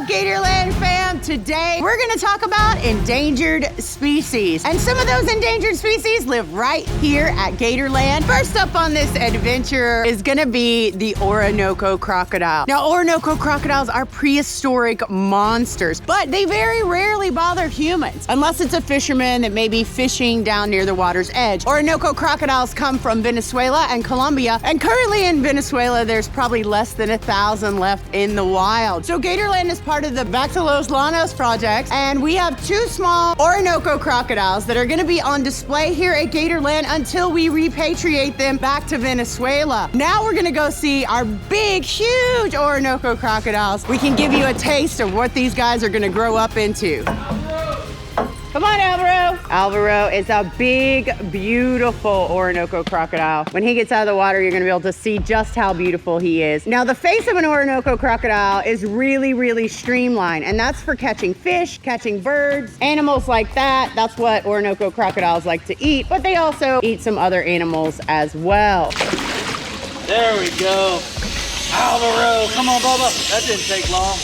Gatorland fam? Today we're gonna talk about endangered species. And some of those endangered species live right here at Gatorland. First up on this adventure is gonna be the Orinoco crocodile. Now, Orinoco crocodiles are prehistoric monsters, but they very rarely bother humans, unless it's a fisherman that may be fishing down near the water's edge. Orinoco crocodiles come from Venezuela and Colombia, and currently in Venezuela, there's probably less than 1,000 left in the wild. So Gatorland is part of the Back to Los Llanos project, and we have 2 small Orinoco crocodiles that are gonna be on display here at Gatorland until we repatriate them back to Venezuela. Now we're gonna go see our big, huge Orinoco crocodiles. We can give you a taste of what these guys are gonna grow up into. Come on, Alvaro. Alvaro is a big, beautiful Orinoco crocodile. When he gets out of the water, you're gonna be able to see just how beautiful he is. Now, the face of an Orinoco crocodile is really, really streamlined, and that's for catching fish, catching birds, animals like that. That's what Orinoco crocodiles like to eat, but they also eat some other animals as well. There we go. Alvaro, come on, Bubba. That didn't take long.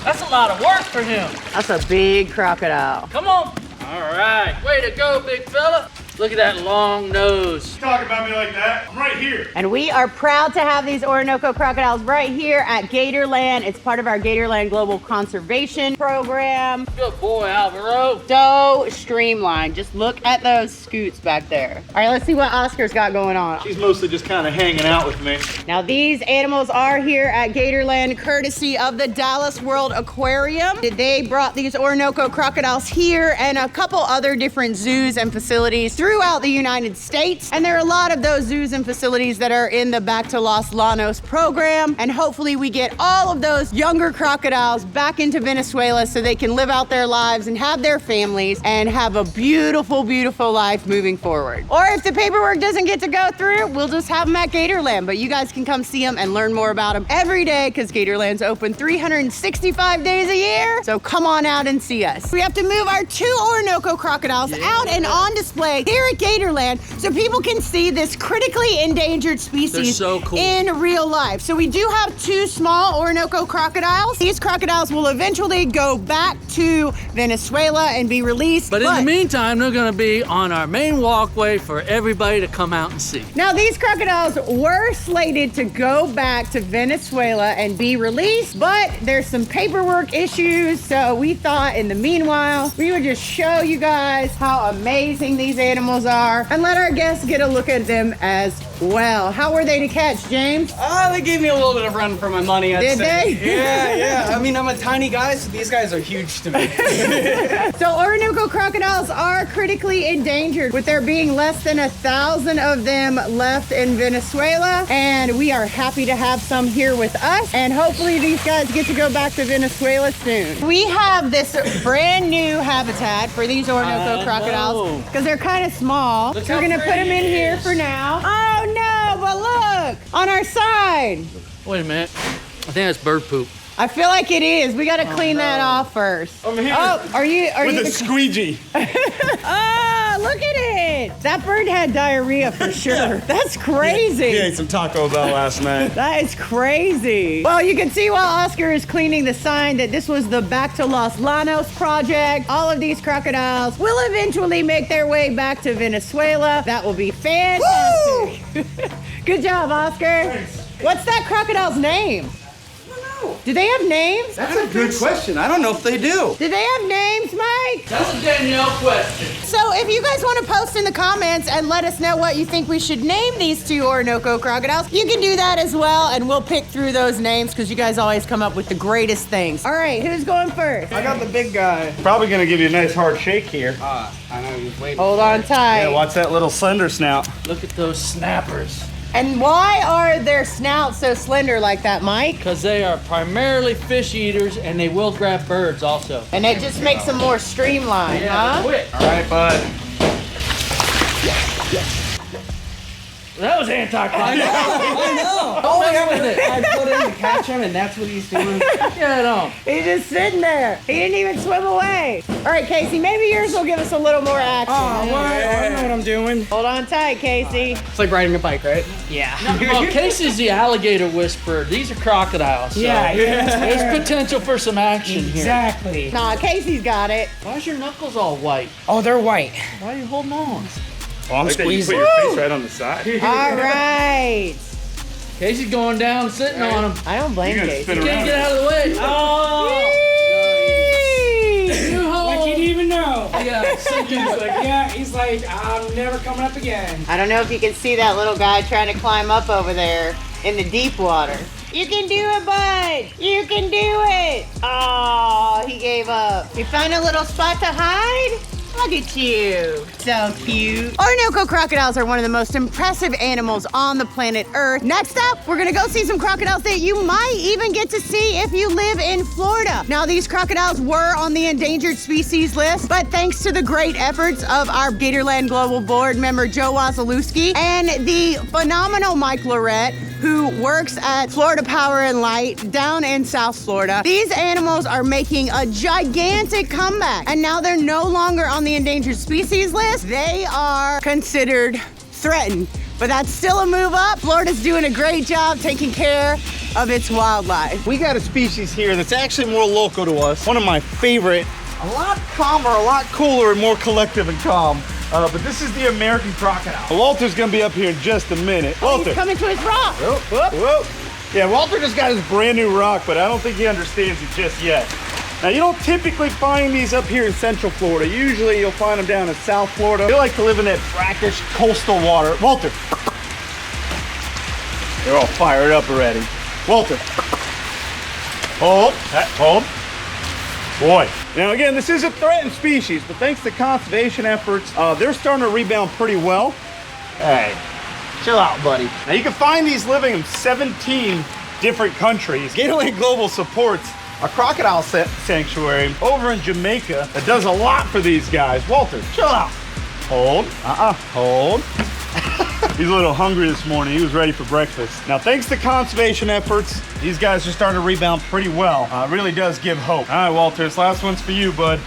That's a lot of work for him. That's a big crocodile. Come on. All right, way to go, big fella. Look at that long nose. You talking about me like that? I'm right here. And we are proud to have these Orinoco crocodiles right here at Gatorland. It's part of our Gatorland Global Conservation Program. Good boy, Alvaro. So streamlined. Just look at those scoots back there. All right, let's see what Oscar's got going on. She's mostly just kind of hanging out with me. Now, these animals are here at Gatorland courtesy of the Dallas World Aquarium. They brought these Orinoco crocodiles here and a couple other different zoos and facilities throughout the United States. And there are a lot of those zoos and facilities that are in the Back to Los Llanos program. And hopefully we get all of those younger crocodiles back into Venezuela so they can live out their lives and have their families and have a beautiful, beautiful life moving forward. Or if the paperwork doesn't get to go through, we'll just have them at Gatorland. But you guys can come see them and learn more about them every day because Gatorland's open 365 days a year. So come on out and see us. We have to move our 2 Orinoco crocodiles out and on display here at Gatorland so people can see this critically endangered species. They're so cool. In real life. So we do have 2 small Orinoco crocodiles. These crocodiles will eventually go back to Venezuela and be released. But in the meantime, they're gonna be on our main walkway for everybody to come out and see. Now, these crocodiles were slated to go back to Venezuela and be released, but there's some paperwork issues. So we thought in the meanwhile, we would just show you guys how amazing these animals are and let our guests get a look at them as well. How were they to catch, James? They gave me a little bit of run for my money, I'd Did say. they? Yeah. I mean, I'm a tiny guy, so these guys are huge to me. So Orinoco crocodiles are critically endangered, with there being less than 1,000 of them left in Venezuela. And we are happy to have some here with us. And hopefully these guys get to go back to Venezuela soon. We have this brand new habitat for these Orinoco crocodiles because they're kind of small. Look So we're how gonna put them pretty in it here is. for now. Oh no, but look, on our side. Wait a minute. I think that's bird poop. I feel like it is. We gotta clean that off first. Over here. Oh, are you With a squeegee. Oh, look at it. That bird had diarrhea for sure. That's crazy. He ate some Taco Bell last night. That is crazy. Well, you can see while Oscar is cleaning the sign that this was the Back to Los Llanos project. All of these crocodiles will eventually make their way back to Venezuela. That will be fantastic. Good job, Oscar. Thanks. What's that crocodile's name? Do they have names? That's a good question. I don't know if they do. Do they have names, Mike? That's a Danielle question. So if you guys want to post in the comments and let us know what you think we should name these 2 Orinoco crocodiles, you can do that as well, and we'll pick through those names because you guys always come up with the greatest things. All right, who's going first? I got the big guy. Probably gonna give you a nice hard shake here. I know he's waiting. Hold on tight. Yeah, watch that little slender snout. Look at those snappers. And why are their snouts so slender like that, Mike? Because they are primarily fish eaters and they will grab birds also. And it just makes them more streamlined, huh? Quick. All right, bud. That was anticlimactic. I know. Oh, I put in to catch him, and that's what he's doing. Get on. He's just sitting there. He didn't even swim away. All right, Casey, maybe yours will give us a little more action. Oh, what? I know what I'm doing. Hold on tight, Casey. It's like riding a bike, right? Yeah. Well, Casey's the alligator whisperer. These are crocodiles. So there's potential for some action here. Exactly. Nah, Casey's got it. Why's your knuckles all white? Oh, they're white. Why are you holding on? I like that you put your face right on the side. All right. Casey's going down, sitting on him. I don't blame You're gonna Casey. spin Can't around. get out of the way. Oh! Yee! New hole. Like he didn't even know. Yeah, sinking. He's like, I'm never coming up again. I don't know if you can see that little guy trying to climb up over there in the deep water. You can do it, bud. You can do it. Oh, he gave up. You found a little spot to hide? Look at you. So cute. Orinoco crocodiles are one of the most impressive animals on the planet Earth. Next up, we're gonna go see some crocodiles that you might even get to see if you live in Florida. Now, these crocodiles were on the endangered species list, but thanks to the great efforts of our Gatorland Global Board member Joe Wasilewski and the phenomenal Mike Lorette, who works at Florida Power and Light down in South Florida, these animals are making a gigantic comeback. And now they're no longer on the endangered species list. They are considered threatened, but that's still a move up. Florida's doing a great job taking care of its wildlife. We got a species here that's actually more local to us. One of my favorite, a lot calmer, a lot cooler, and more collective and calm. But this is the American crocodile. Walter's gonna be up here in just a minute. Walter. He's coming to his rock. Whoa, whoa, whoa. Yeah, Walter just got his brand new rock, but I don't think he understands it just yet. Now, you don't typically find these up here in Central Florida. Usually you'll find them down in South Florida. They like to live in that brackish coastal water. Walter. They're all fired up already. Walter. Hold, hold. Boy. Now again, this is a threatened species, but thanks to conservation efforts, they're starting to rebound pretty well. Hey, chill out, buddy. Now you can find these living in 17 different countries. Gatorland Global supports a crocodile sanctuary over in Jamaica that does a lot for these guys. Walter, chill out. Hold, hold. He's a little hungry this morning. He was ready for breakfast. Now, thanks to conservation efforts, these guys are starting to rebound pretty well. It really does give hope. All right, Walter, this last one's for you, bud.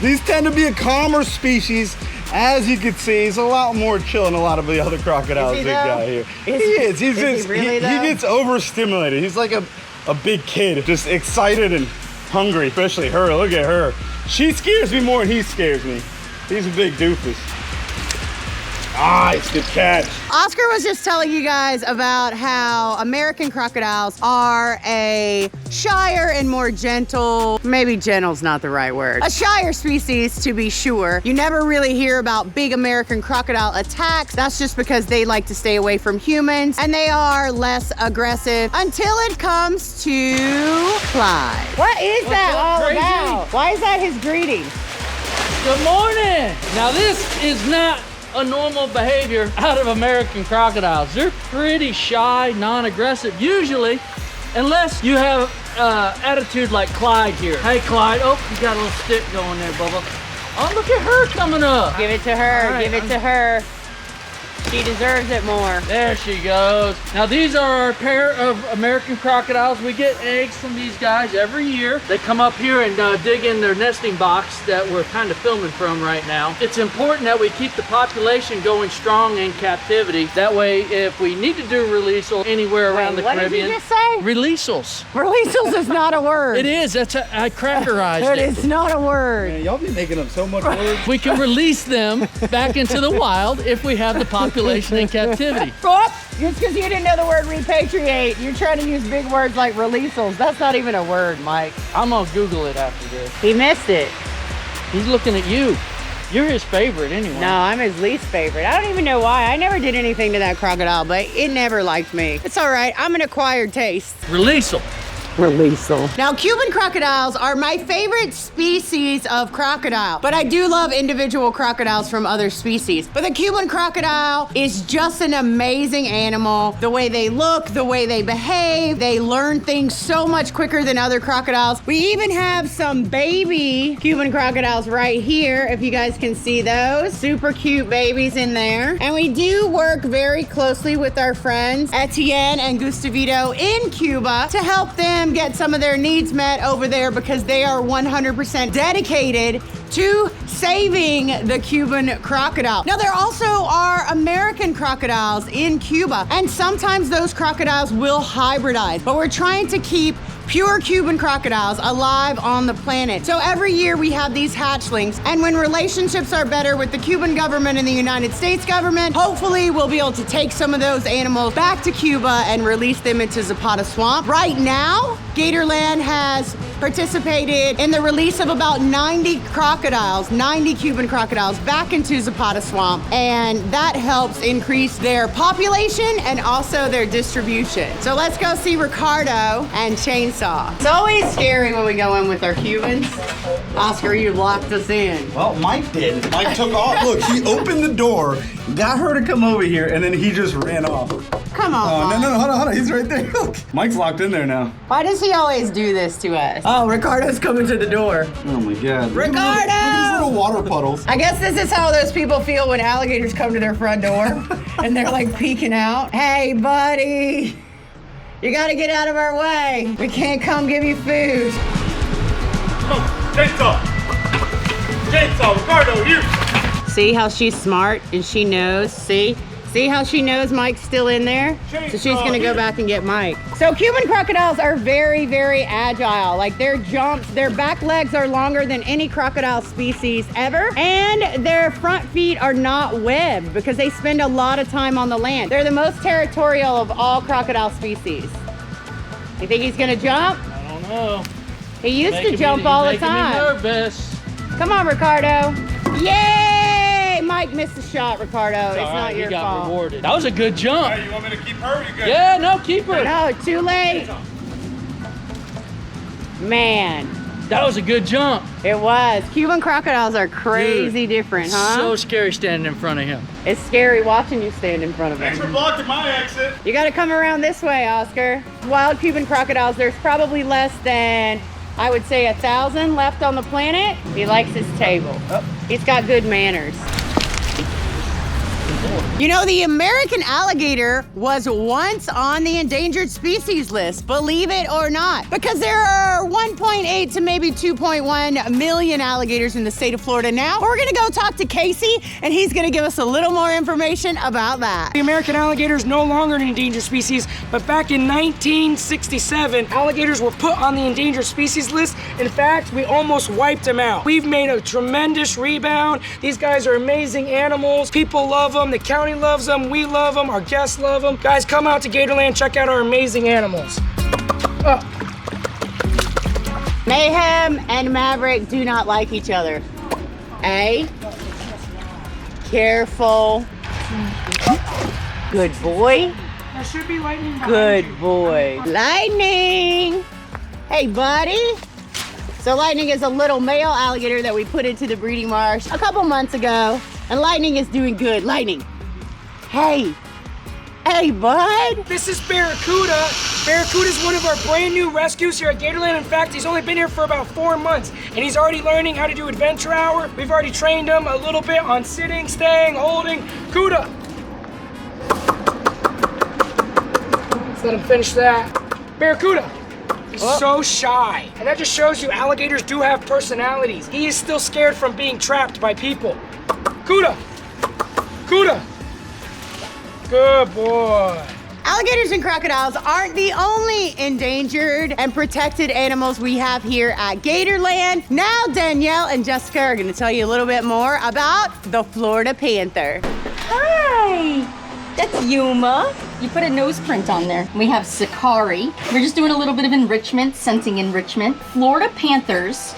These tend to be a calmer species. As you can see, he's a lot more chill than a lot of the other crocodiles we got here. He is. He gets overstimulated. He's like a big kid, just excited and hungry, especially her. Look at her. She scares me more than he scares me. He's a big doofus. Nice, good catch. Oscar was just telling you guys about how American crocodiles are a shyer and more gentle, maybe gentle's not the right word, a shyer species to be sure. You never really hear about big American crocodile attacks. That's just because they like to stay away from humans and they are less aggressive until it comes to Clyde. What is that all crazy? about? Why is that his greeting? Good morning. Now this is not a normal behavior out of American crocodiles. They're pretty shy, non-aggressive, usually, unless you have attitude like Clyde here. Hey, Clyde. Oh, you got a little stick going there, Bubba. Oh, look at her coming up. Give it to her, All right, give it to her. She deserves it more. There she goes. Now these are our pair of American crocodiles. We get eggs from these guys every year. They come up here and dig in their nesting box that we're kind of filming from right now. It's important that we keep the population going strong in captivity. That way, if we need to do releasal anywhere around the Caribbean. What did you just say? Releasals. Releasals is not a word. It is. I crackerized It it. is not a word. Man, y'all be making up so much words. We can release them back into the wild if we have the population in captivity. Just because you didn't know the word repatriate, you're trying to use big words like releasals. That's not even a word, Mike. I'm gonna Google it after this. He missed it. He's looking at you. You're his favorite anyway. No, I'm his least favorite. I don't even know why. I never did anything to that crocodile, but it never liked me. It's all right. I'm an acquired taste. Releasal. release them. Now, Cuban crocodiles are my favorite species of crocodile, but I do love individual crocodiles from other species. But the Cuban crocodile is just an amazing animal. The way they look, the way they behave, they learn things so much quicker than other crocodiles. We even have some baby Cuban crocodiles right here, if you guys can see those. Super cute babies in there. And we do work very closely with our friends Etienne and Gustavito in Cuba to help them get some of their needs met over there, because they are 100% dedicated to saving the Cuban crocodile. Now, there also are American crocodiles in Cuba, and sometimes those crocodiles will hybridize, but we're trying to keep pure Cuban crocodiles alive on the planet. So every year we have these hatchlings, and when relationships are better with the Cuban government and the United States government, hopefully we'll be able to take some of those animals back to Cuba and release them into Zapata Swamp. Right now, Gatorland has participated in the release of about 90 crocodiles, 90 Cuban crocodiles back into Zapata Swamp, and that helps increase their population and also their distribution. So let's go see Ricardo and Chainsaw. It's always scary when we go in with our Cubans. Oscar, you locked us in. Well, Mike did. Mike took off. Look, he opened the door, got her to come over here, and then he just ran off. Come on. Oh, no, hold on. He's right there. Look. Mike's locked in there now. Why does he always do this to us? Oh, Ricardo's coming to the door. Oh my God. Ricardo! Look at these little water puddles. I guess this is how those people feel when alligators come to their front door and they're like peeking out. Hey, buddy. You gotta get out of our way. We can't come give you food. Chainsaw, Ricardo, here. See how she's smart and she knows? See how she knows Mike's still in there? So she's gonna go back and get Mike. So Cuban crocodiles are very, very agile. Like their jumps, their back legs are longer than any crocodile species ever. And their front feet are not webbed because they spend a lot of time on the land. They're the most territorial of all crocodile species. You think he's gonna jump? I don't know. He used to jump all the time. Making me nervous. Come on, Ricardo. Yay! Mike missed a shot, Ricardo. It's not your He got fault. rewarded. That was a good jump. Hey, you want me to keep her or you good? Yeah, no, keep her. No, too late. Man, That was a good jump. it was. Cuban crocodiles are crazy different, huh? So scary standing in front of him. It's scary watching you stand in front of Thanks for him. blocking my exit. You gotta come around this way, Oscar. Wild Cuban crocodiles, there's probably less than, I would say, 1,000 left on the planet. He likes his table. He's got good manners. You know, the American alligator was once on the endangered species list, believe it or not, because there are 1.8 to maybe 2.1 million alligators in the state of Florida now. We're gonna go talk to Casey, and he's gonna give us a little more information about that. The American alligator is no longer an endangered species, but back in 1967, alligators were put on the endangered species list. In fact, we almost wiped them out. We've made a tremendous rebound. These guys are amazing animals. People love them. The county loves them. We love them. Our guests love them. Guys, come out to Gatorland. Check out our amazing animals. Mayhem and Maverick do not like each other. A. Careful. Good boy. There should be lightning behind Good you. boy. Lightning. Hey, buddy. So Lightning is a little male alligator that we put into the breeding marsh a couple months ago. And Lightning is doing good. Lightning. Hey. Hey, bud. This is Barracuda. Barracuda's one of our brand new rescues here at Gatorland. In fact, he's only been here for about 4 months, and he's already learning how to do adventure hour. We've already trained him a little bit on sitting, staying, holding. Cuda. Let's let him finish that. Barracuda. He's so shy. And that just shows you alligators do have personalities. He is still scared from being trapped by people. Cuda. Cuda. Good boy. Alligators and crocodiles aren't the only endangered and protected animals we have here at Gatorland. Now Danielle and Jessica are gonna tell you a little bit more about the Florida panther. Hi, that's Yuma. You put a nose print on there. We have Sakari. We're just doing a little bit of enrichment, scenting enrichment. Florida panthers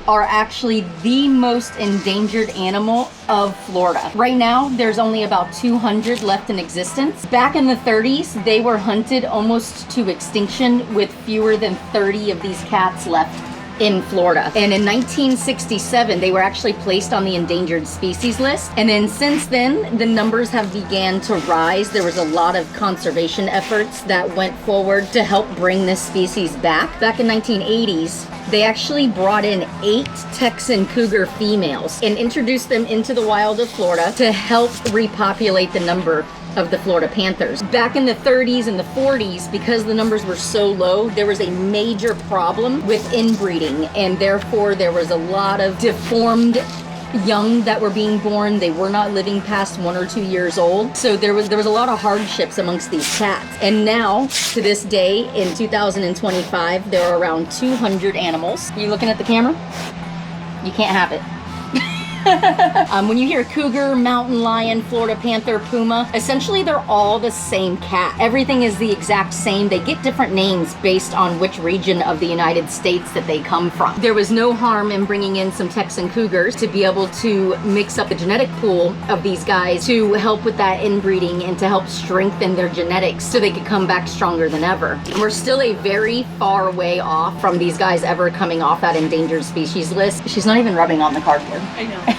are actually the most endangered animal of Florida. Right now, there's only about 200 left in existence. Back in the 30s, they were hunted almost to extinction with fewer than 30 of these cats left in Florida. And in 1967, they were actually placed on the endangered species list. And then since then, the numbers have began to rise. There was a lot of conservation efforts that went forward to help bring this species back. Back in 1980s, they actually brought in 8 Texan cougar females and introduced them into the wild of Florida to help repopulate the number of the Florida panthers. Back in the 30s and the 40s, because the numbers were so low, there was a major problem with inbreeding, and therefore there was a lot of deformed young that were being born. They were not living past 1 or 2 years old. So there was a lot of hardships amongst these cats. And now, to this day, in 2025, there are around 200 animals. Are you looking at the camera? You can't have it. When you hear cougar, mountain lion, Florida panther, puma, essentially they're all the same cat. Everything is the exact same. They get different names based on which region of the United States that they come from. There was no harm in bringing in some Texan cougars to be able to mix up the genetic pool of these guys to help with that inbreeding and to help strengthen their genetics so they could come back stronger than ever. And we're still a very far way off from these guys ever coming off that endangered species list. She's not even rubbing on the cardboard. I know.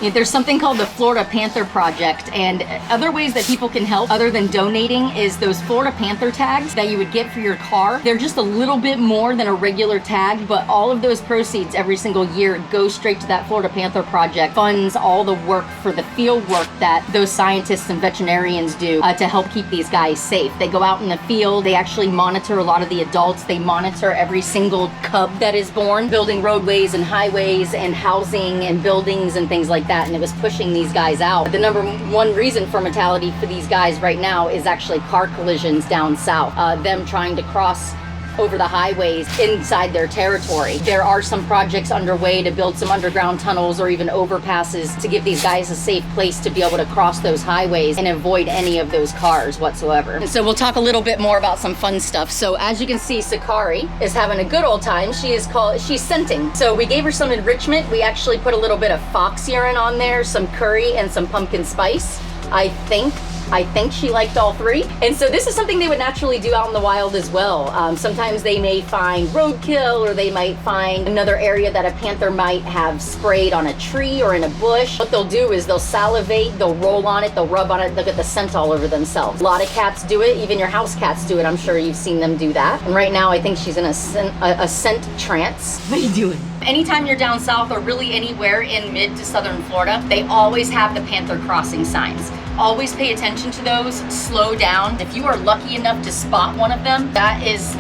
There's something called the Florida Panther Project, and other ways that people can help other than donating is those Florida Panther tags that you would get for your car. They're just a little bit more than a regular tag, but all of those proceeds every single year go straight to that Florida Panther Project, funds all the work for the field work that those scientists and veterinarians do to help keep these guys safe. They go out in the field, they actually monitor a lot of the adults, they monitor every single cub that is born, building roadways and highways and housing and buildings and things like that, and it was pushing these guys out. The number one reason for mortality for these guys right now is actually car collisions down south, them trying to cross over the highways inside their territory. There are some projects underway to build some underground tunnels or even overpasses to give these guys a safe place to be able to cross those highways and avoid any of those cars whatsoever. And so we'll talk a little bit more about some fun stuff. So as you can see, Sakari is having a good old time. She's scenting. So we gave her some enrichment. We actually put a little bit of fox urine on there, some curry, and some pumpkin spice. I think she liked all 3. And so this is something they would naturally do out in the wild as well. Sometimes they may find roadkill, or they might find another area that a panther might have sprayed on a tree or in a bush. What they'll do is they'll salivate, they'll roll on it, they'll rub on it, they'll get the scent all over themselves. A lot of cats do it, even your house cats do it. I'm sure you've seen them do that. And right now I think she's in a scent trance. What are you doing? Anytime you're down south or really anywhere in mid to southern Florida, they always have the panther crossing signs. Always pay attention to those, slow down. If you are lucky enough to spot one of them, that's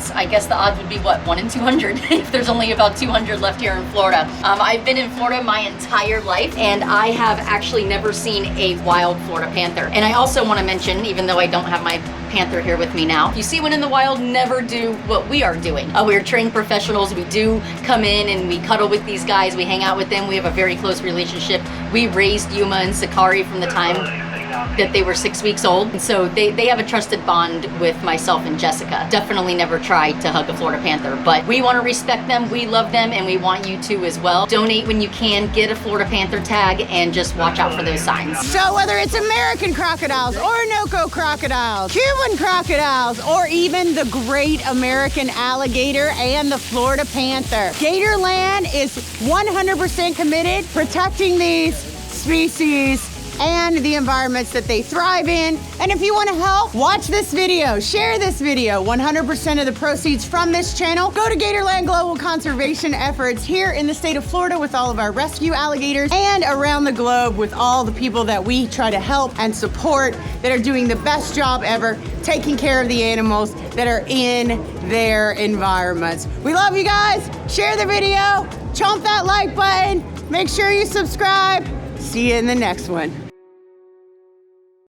I guess the odds would be what, 1 in 200 if there's only about 200 left here in Florida. I've been in Florida my entire life, and I have actually never seen a wild Florida panther. And I also want to mention, even though I don't have my panther here with me now, if you see one in the wild, never do what we are doing. We're trained professionals. We do come in and we cuddle with these guys. We hang out with them. We have a very close relationship. We raised Yuma and Sakari from the time that they were 6 weeks old. And so they have a trusted bond with myself and Jessica. Definitely never tried to hug a Florida panther, but we want to respect them, we love them, and we want you to as well. Donate when you can, get a Florida panther tag, and just watch out for those signs. So whether it's American crocodiles, Orinoco crocodiles, Cuban crocodiles, or even the great American alligator and the Florida panther, Gatorland is 100% committed protecting these species and the environments that they thrive in. And if you want to help, watch this video, share this video. 100% of the proceeds from this channel go to Gatorland Global Conservation efforts here in the state of Florida with all of our rescue alligators, and around the globe with all the people that we try to help and support that are doing the best job ever taking care of the animals that are in their environments. We love you guys. Share the video, chomp that like button, make sure you subscribe. See you in the next one.